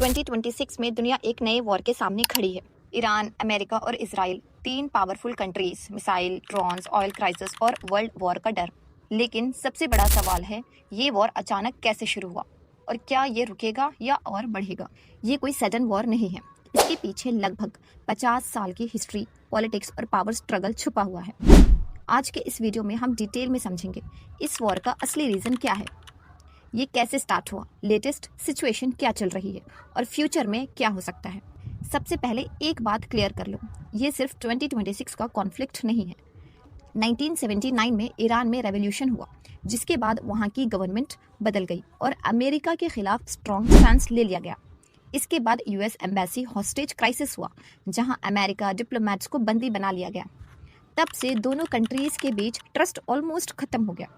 2026 में दुनिया एक नए वॉर के सामने खड़ी है। ईरान, अमेरिका और इजराइल, तीन powerful countries, missile, drones, oil crisis और वर्ल्ड वॉर का डर। लेकिन सबसे बड़ा सवाल है, ये वॉर अचानक कैसे शुरू हुआ और क्या ये रुकेगा या और बढ़ेगा? ये कोई सडन वॉर नहीं है। इसके पीछे लगभग 50 साल की हिस्ट्री, पॉलिटिक्स और पावर स्ट्रगल छुपा हुआ है। आज के इस वीडियो में हम डिटेल में समझेंगे इस वॉर का असली रीजन क्या है, ये कैसे स्टार्ट हुआ, लेटेस्ट सिचुएशन क्या चल रही है और फ्यूचर में क्या हो सकता है। सबसे पहले एक बात क्लियर कर लो, ये सिर्फ 2026 का कॉन्फ्लिक्ट नहीं है। 1979 में ईरान में रेवोल्यूशन हुआ, जिसके बाद वहाँ की गवर्नमेंट बदल गई और अमेरिका के खिलाफ स्ट्रॉन्ग स्टैंड ले लिया गया। इसके बाद यूएस एम्बेसी हॉस्टेज क्राइसिस हुआ, जहां अमेरिका डिप्लोमेट्स को बंदी बना लिया गया। तब से दोनों कंट्रीज के बीच ट्रस्ट ऑलमोस्ट खत्म हो गया।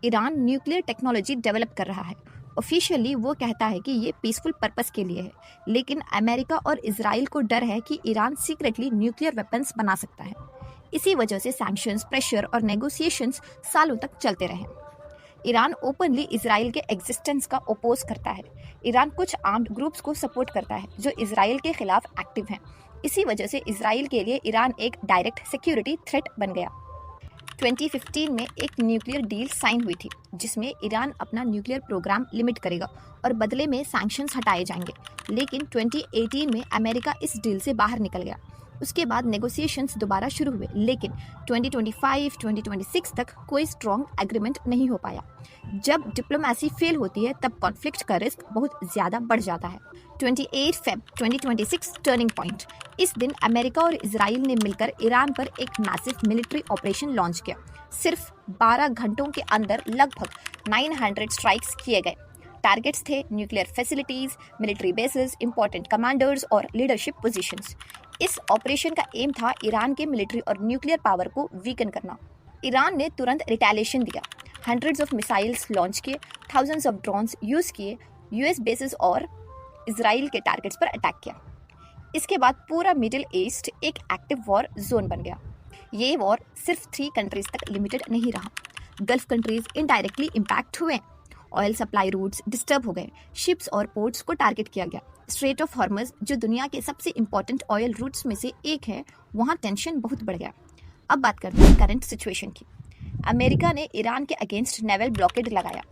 ईरान न्यूक्लियर टेक्नोलॉजी डेवलप कर रहा है। ऑफिशियली वो कहता है कि ये पीसफुल पर्पस के लिए है, लेकिन अमेरिका और इजराइल को डर है कि ईरान सीक्रेटली न्यूक्लियर वेपन्स बना सकता है। इसी वजह से सैंक्शंस, प्रेशर और नेगोशिएशंस सालों तक चलते रहे। ईरान ओपनली इजराइल के एग्जिस्टेंस का ओपोज करता है। ईरान कुछ आर्म्ड ग्रुप्स को सपोर्ट करता है जो इजराइल के खिलाफ एक्टिव हैं। इसी वजह से इजराइल के लिए ईरान एक डायरेक्ट सिक्योरिटी थ्रेट बन गया। 2015 में एक न्यूक्लियर डील साइन हुई थी, जिसमें ईरान अपना न्यूक्लियर प्रोग्राम लिमिट करेगा और बदले में सैंक्शंस हटाए जाएंगे। लेकिन 2018 में अमेरिका इस डील से बाहर निकल गया। उसके बाद नेगोशिएशंस दोबारा शुरू हुए, लेकिन 2025-2026 तक कोई स्ट्रॉन्ग एग्रीमेंट नहीं हो पाया। जब डिप्लोमेसी फेल होती है तब कॉन्फ्लिक्ट का रिस्क बहुत ज़्यादा बढ़ जाता है। 28 फेब 2026 टर्निंग पॉइंट। इस दिन अमेरिका और इजराइल ने मिलकर ईरान पर एक मैसिव मिलिट्री ऑपरेशन लॉन्च किया। सिर्फ 12 घंटों के अंदर लगभग 900 स्ट्राइक्स किए गए। टारगेट्स थे nuclear facilities, military bases, important commanders और लीडरशिप पोजीशंस। इस ऑपरेशन का एम था ईरान के मिलिट्री और न्यूक्लियर पावर को वीकन करना। ईरान ने तुरंत रिटेलिएशन दिया, हंड्रेड्स ऑफ मिसाइल्स लॉन्च किए, थाउजेंड्स ऑफ ड्रोन्स यूज किए, यूएस बेसेस और इजराइल के टारगेट्स पर अटैक किया। इसके बाद पूरा मिडिल ईस्ट एक एक्टिव वॉर जोन बन गया। ये वॉर सिर्फ 3 कंट्रीज तक लिमिटेड नहीं रहा। गल्फ कंट्रीज इनडायरेक्टली इम्पैक्ट हुए, ऑयल सप्लाई रूट्स डिस्टर्ब हो गए, शिप्स और पोर्ट्स को टारगेट किया गया। स्ट्रेट ऑफ हॉर्मज, जो दुनिया के सबसे इंपॉर्टेंट ऑयल रूट्स में से एक है, वहाँ टेंशन बहुत बढ़ गया। अब बात करते हैं करंट सिचुएशन की। अमेरिका ने ईरान के अगेंस्ट नेवल ब्लॉकेड लगाया।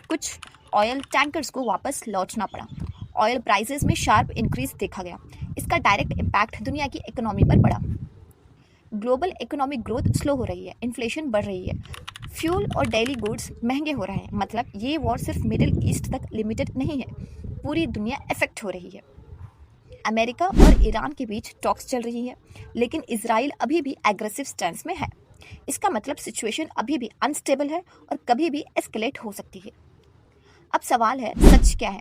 कुछ ऑयल टैंकर्स को वापस लौटना पड़ा। ऑयल प्राइसेस में शार्प इंक्रीज देखा गया। इसका डायरेक्ट इम्पैक्ट दुनिया की इकोनॉमी पर पड़ा। ग्लोबल इकोनॉमिक ग्रोथ स्लो हो रही है, इन्फ्लेशन बढ़ रही है, फ्यूल और डेली गुड्स महंगे हो रहे हैं। मतलब ये वॉर सिर्फ मिडिल ईस्ट तक लिमिटेड नहीं है, पूरी दुनिया इफेक्ट हो रही है। अमेरिका और ईरान के बीच टॉक्स चल रही है, लेकिन इजराइल अभी भी एग्रेसिव स्टैंस में है। इसका मतलब सिचुएशन अभी भी अनस्टेबल है और कभी भी एस्केलेट हो सकती है। अब सवाल है, सच क्या है?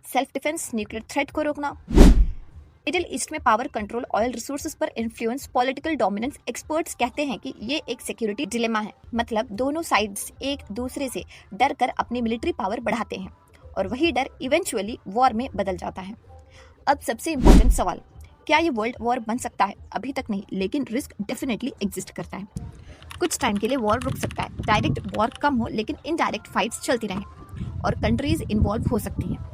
सेल्फ डिफेंस, न्यूक्लियर थ्रेट को रोकना, मिडिल ईस्ट में पावर कंट्रोल, ऑयल रिसोर्सेज पर इन्फ्लुएंस, पॉलिटिकल डोमिनेंस। एक्सपर्ट्स कहते हैं कि ये एक सिक्योरिटी डिलेमा है। मतलब दोनों साइड्स एक दूसरे से डर कर अपनी मिलिट्री पावर बढ़ाते हैं और वही डर इवेंचुअली वॉर में बदल जाता है। अब सबसे इम्पोर्टेंट सवाल, क्या ये वर्ल्ड वॉर बन सकता है? अभी तक नहीं, लेकिन रिस्क डेफिनेटली एग्जिस्ट करता है। कुछ टाइम के लिए वॉर रुक सकता है, डायरेक्ट वॉर कम हो, लेकिन इनडायरेक्ट फाइट्स चलती रहें और कंट्रीज इन्वॉल्व हो सकती हैं।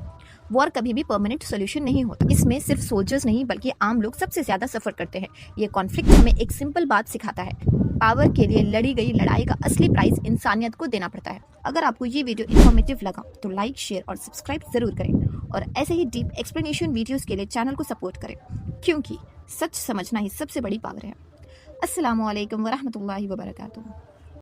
वॉर कभी भी परमानेंट सोल्यूशन नहीं होता। इसमें सिर्फ सोल्जर्स नहीं बल्कि आम लोग सबसे ज्यादा सफर करते हैं। ये कॉन्फ्लिक्ट हमें एक सिंपल बात सिखाता है, पावर के लिए लड़ी गई लड़ाई का असली प्राइस इंसानियत को देना पड़ता है। अगर आपको ये वीडियो इन्फॉर्मेटिव लगा तो लाइक, शेयर और सब्सक्राइब जरूर करें और ऐसे ही डीप एक्सप्लेनेशन वीडियोस के लिए चैनल को सपोर्ट करें, क्योंकि सच समझना ही सबसे बड़ी पावर है। अस्सलामु अलैकुम वरहमतुल्लाहि वबरकातुहू।